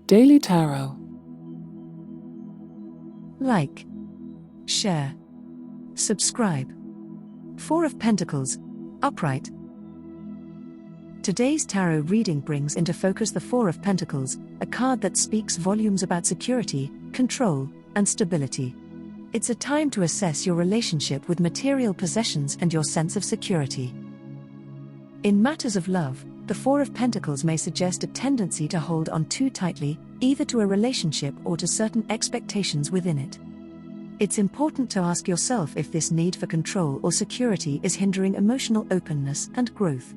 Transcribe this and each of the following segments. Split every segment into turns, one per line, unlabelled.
Daily Tarot.
Like, share, subscribe. Four of Pentacles, upright. Today's tarot reading brings into focus the Four of Pentacles, a card that speaks volumes about security, control, and stability. It's a time to assess your relationship with material possessions and your sense of security. In matters of love, the Four of Pentacles may suggest a tendency to hold on too tightly, either to a relationship or to certain expectations within it. It's important to ask yourself if this need for control or security is hindering emotional openness and growth.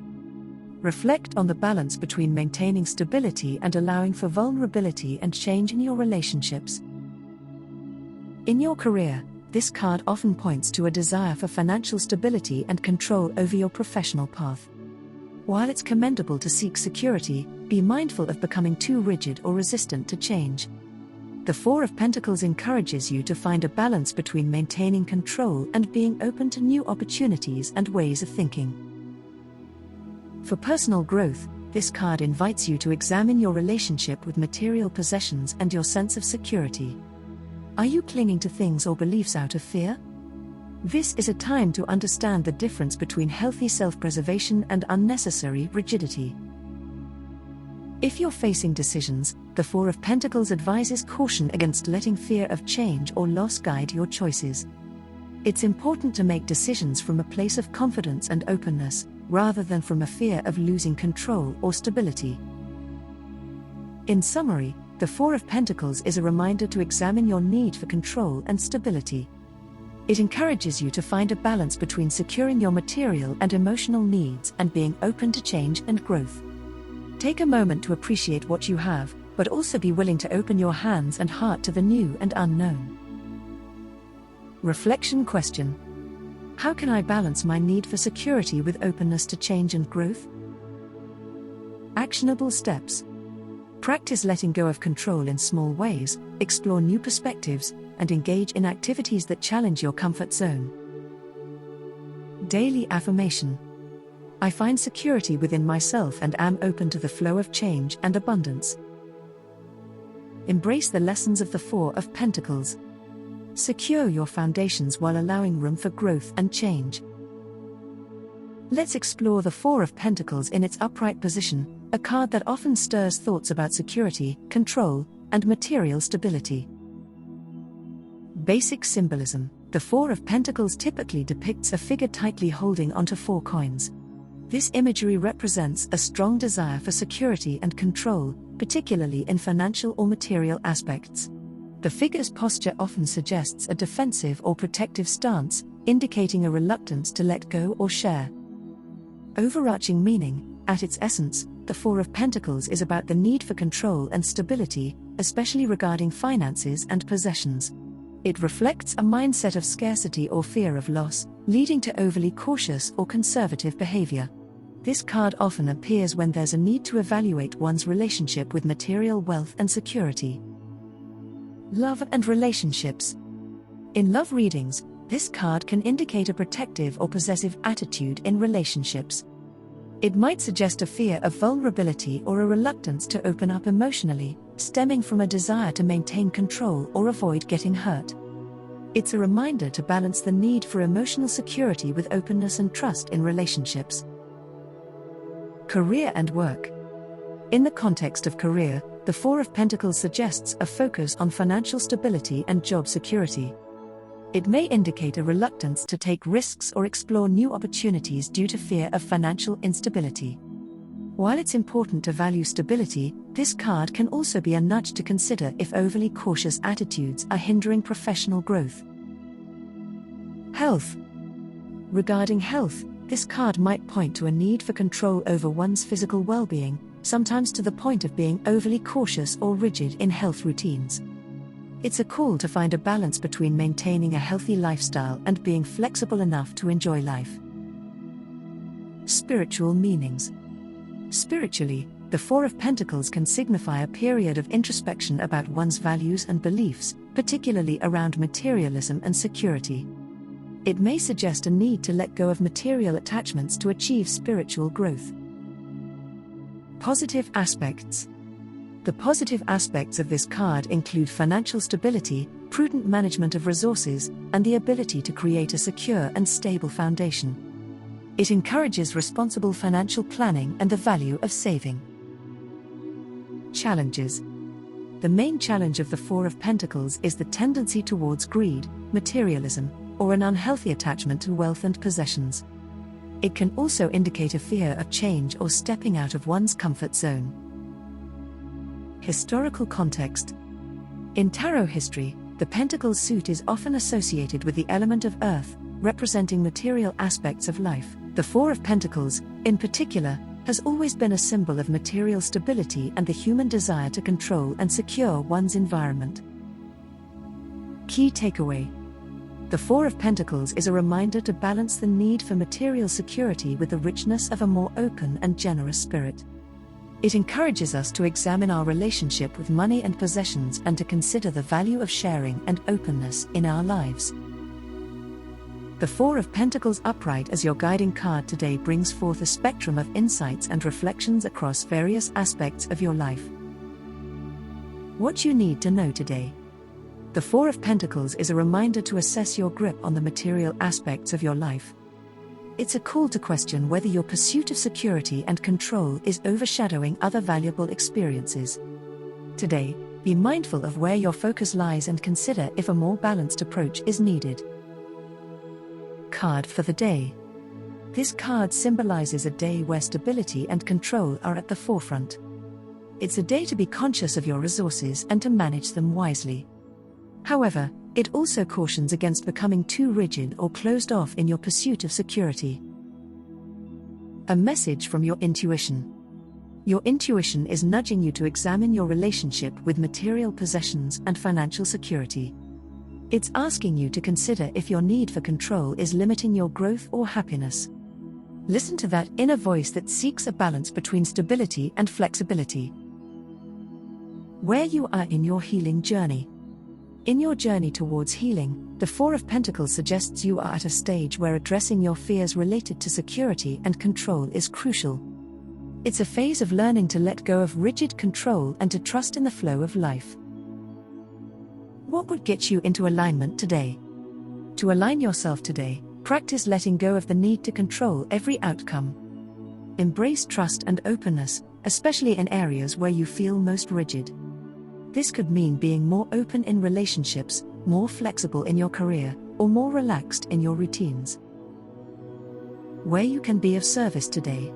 Reflect on the balance between maintaining stability and allowing for vulnerability and change in your relationships. In your career, this card often points to a desire for financial stability and control over your professional path. While it's commendable to seek security, be mindful of becoming too rigid or resistant to change. The Four of Pentacles encourages you to find a balance between maintaining control and being open to new opportunities and ways of thinking. For personal growth, this card invites you to examine your relationship with material possessions and your sense of security. Are you clinging to things or beliefs out of fear? This is a time to understand the difference between healthy self-preservation and unnecessary rigidity. If you're facing decisions, the Four of Pentacles advises caution against letting fear of change or loss guide your choices. It's important to make decisions from a place of confidence and openness, rather than from a fear of losing control or stability. In summary, the Four of Pentacles is a reminder to examine your need for control and stability. It encourages you to find a balance between securing your material and emotional needs and being open to change and growth. Take a moment to appreciate what you have, but also be willing to open your hands and heart to the new and unknown. Reflection question: how can I balance my need for security with openness to change and growth? Actionable steps: practice letting go of control in small ways, explore new perspectives, and engage in activities that challenge your comfort zone. Daily affirmation: I find security within myself and am open to the flow of change and abundance. Embrace the lessons of the Four of Pentacles. Secure your foundations while allowing room for growth and change. Let's explore the Four of Pentacles in its upright position, a card that often stirs thoughts about security, control, and material stability. Basic symbolism: the Four of Pentacles typically depicts a figure tightly holding onto four coins. This imagery represents a strong desire for security and control, particularly in financial or material aspects. The figure's posture often suggests a defensive or protective stance, indicating a reluctance to let go or share. Overarching meaning: at its essence, the Four of Pentacles is about the need for control and stability, especially regarding finances and possessions. It reflects a mindset of scarcity or fear of loss, leading to overly cautious or conservative behavior. This card often appears when there's a need to evaluate one's relationship with material wealth and security. Love and relationships. In love readings, this card can indicate a protective or possessive attitude in relationships. It might suggest a fear of vulnerability or a reluctance to open up emotionally, stemming from a desire to maintain control or avoid getting hurt. It's a reminder to balance the need for emotional security with openness and trust in relationships. Career and work. In the context of career, the Four of Pentacles suggests a focus on financial stability and job security. It may indicate a reluctance to take risks or explore new opportunities due to fear of financial instability. While it's important to value stability, this card can also be a nudge to consider if overly cautious attitudes are hindering professional growth. Health. Regarding health, this card might point to a need for control over one's physical well-being, sometimes to the point of being overly cautious or rigid in health routines. It's a call to find a balance between maintaining a healthy lifestyle and being flexible enough to enjoy life. Spiritual meanings. Spiritually, the Four of Pentacles can signify a period of introspection about one's values and beliefs, particularly around materialism and security. It may suggest a need to let go of material attachments to achieve spiritual growth. Positive aspects. The positive aspects of this card include financial stability, prudent management of resources, and the ability to create a secure and stable foundation. It encourages responsible financial planning and the value of saving. Challenges. The main challenge of the Four of Pentacles is the tendency towards greed, materialism, or an unhealthy attachment to wealth and possessions. It can also indicate a fear of change or stepping out of one's comfort zone. Historical context. In tarot history, the Pentacles suit is often associated with the element of earth, representing material aspects of life. The Four of Pentacles, in particular, has always been a symbol of material stability and the human desire to control and secure one's environment. Key takeaway. The Four of Pentacles is a reminder to balance the need for material security with the richness of a more open and generous spirit. It encourages us to examine our relationship with money and possessions and to consider the value of sharing and openness in our lives. The Four of Pentacles upright as your guiding card today brings forth a spectrum of insights and reflections across various aspects of your life. What you need to know today. The Four of Pentacles is a reminder to assess your grip on the material aspects of your life. It's a call to question whether your pursuit of security and control is overshadowing other valuable experiences. Today, be mindful of where your focus lies and consider if a more balanced approach is needed. Card for the day. This card symbolizes a day where stability and control are at the forefront. It's a day to be conscious of your resources and to manage them wisely. However, it also cautions against becoming too rigid or closed off in your pursuit of security. A message from your intuition. Your intuition is nudging you to examine your relationship with material possessions and financial security. It's asking you to consider if your need for control is limiting your growth or happiness. Listen to that inner voice that seeks a balance between stability and flexibility. Where you are in your healing journey. In your journey towards healing, the Four of Pentacles suggests you are at a stage where addressing your fears related to security and control is crucial. It's a phase of learning to let go of rigid control and to trust in the flow of life. What would get you into alignment today? To align yourself today, practice letting go of the need to control every outcome. Embrace trust and openness, especially in areas where you feel most rigid. This could mean being more open in relationships, more flexible in your career, or more relaxed in your routines. Where you can be of service today.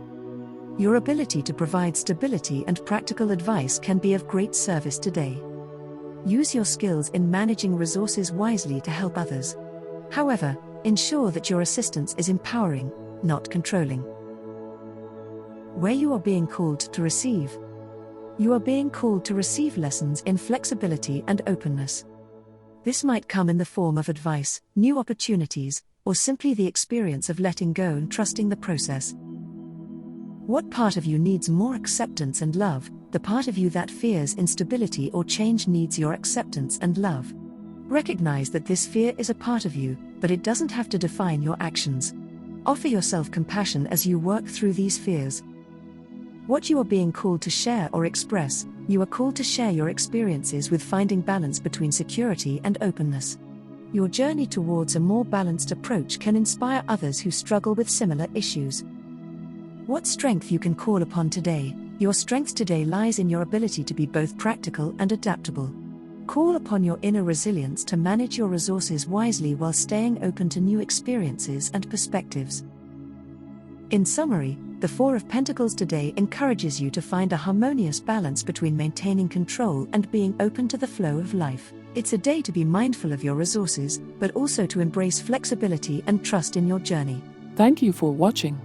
Your ability to provide stability and practical advice can be of great service today. Use your skills in managing resources wisely to help others. However, ensure that your assistance is empowering, not controlling. Where you are being called to receive. You are being called to receive lessons in flexibility and openness. This might come in the form of advice, new opportunities, or simply the experience of letting go and trusting the process. What part of you needs more acceptance and love? The part of you that fears instability or change needs your acceptance and love. Recognize that this fear is a part of you, but it doesn't have to define your actions. Offer yourself compassion as you work through these fears. What you are being called to share or express. You are called to share your experiences with finding balance between security and openness. Your journey towards a more balanced approach can inspire others who struggle with similar issues. What strength you can call upon today. Your strength today lies in your ability to be both practical and adaptable. Call upon your inner resilience to manage your resources wisely while staying open to new experiences and perspectives. In summary, the Four of Pentacles today encourages you to find a harmonious balance between maintaining control and being open to the flow of life. It's a day to be mindful of your resources, but also to embrace flexibility and trust in your journey.
Thank you for watching.